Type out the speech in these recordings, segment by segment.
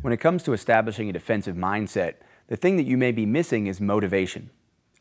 When it comes to establishing a defensive mindset, the thing that you may be missing is motivation.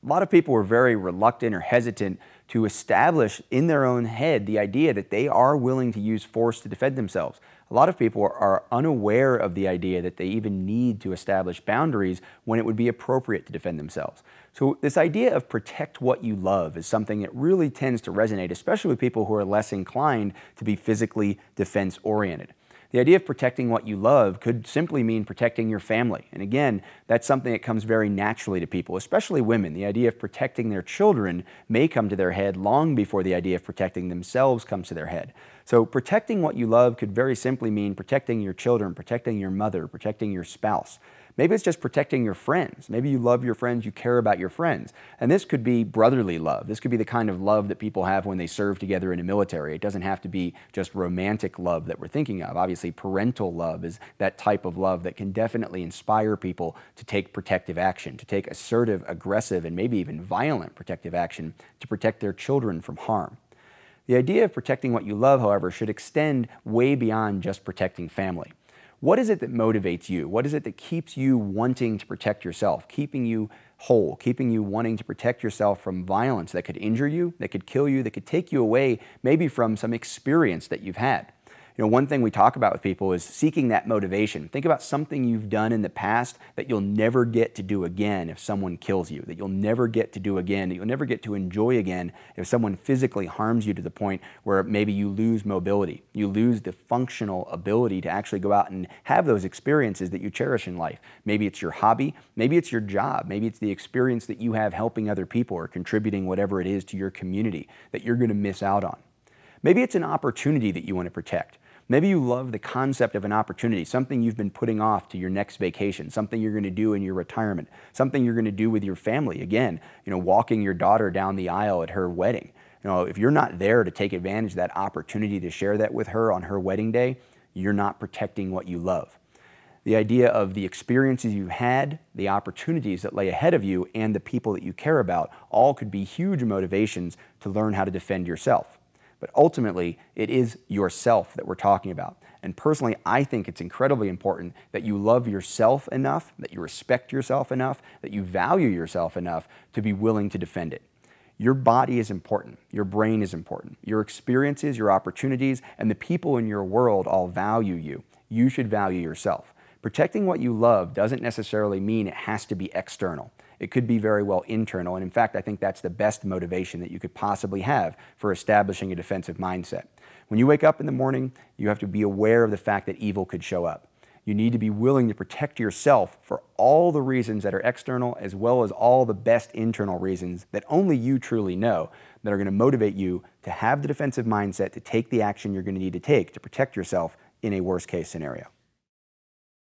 A lot of people are very reluctant or hesitant to establish in their own head the idea that they are willing to use force to defend themselves. A lot of people are unaware of the idea that they even need to establish boundaries when it would be appropriate to defend themselves. So this idea of protect what you love is something that really tends to resonate, especially with people who are less inclined to be physically defense-oriented. The idea of protecting what you love could simply mean protecting your family. And again, that's something that comes very naturally to people, especially women. The idea of protecting their children may come to their head long before the idea of protecting themselves comes to their head. So protecting what you love could very simply mean protecting your children, protecting your mother, protecting your spouse. Maybe it's just protecting your friends. Maybe you love your friends, you care about your friends. And this could be brotherly love. This could be the kind of love that people have when they serve together in a military. It doesn't have to be just romantic love that we're thinking of. Obviously, parental love is that type of love that can definitely inspire people to take protective action, to take assertive, aggressive, and maybe even violent protective action to protect their children from harm. The idea of protecting what you love, however, should extend way beyond just protecting family. What is it that motivates you? What is it that keeps you wanting to protect yourself, keeping you whole, keeping you wanting to protect yourself from violence that could injure you, that could kill you, that could take you away maybe from some experience that you've had? One thing we talk about with people is seeking that motivation. Think about something you've done in the past that you'll never get to do again if someone kills you, that you'll never get to do again, that you'll never get to enjoy again if someone physically harms you to the point where maybe you lose mobility, you lose the functional ability to actually go out and have those experiences that you cherish in life. Maybe it's your hobby, maybe it's your job, maybe it's the experience that you have helping other people or contributing whatever it is to your community that you're going to miss out on. Maybe it's an opportunity that you want to protect. Maybe you love the concept of an opportunity, something you've been putting off to your next vacation, something you're going to do in your retirement, something you're going to do with your family. Again, walking your daughter down the aisle at her wedding. If you're not there to take advantage of that opportunity to share that with her on her wedding day, you're not protecting what you love. The idea of the experiences you've had, the opportunities that lay ahead of you, and the people that you care about all could be huge motivations to learn how to defend yourself. But ultimately, it is yourself that we're talking about. And personally, I think it's incredibly important that you love yourself enough, that you respect yourself enough, that you value yourself enough to be willing to defend it. Your body is important. Your brain is important. Your experiences, your opportunities, and the people in your world all value you. You should value yourself. Protecting what you love doesn't necessarily mean it has to be external. It could be very well internal, and in fact, I think that's the best motivation that you could possibly have for establishing a defensive mindset. When you wake up in the morning, you have to be aware of the fact that evil could show up. You need to be willing to protect yourself for all the reasons that are external, as well as all the best internal reasons that only you truly know that are going to motivate you to have the defensive mindset to take the action you're going to need to take to protect yourself in a worst-case scenario.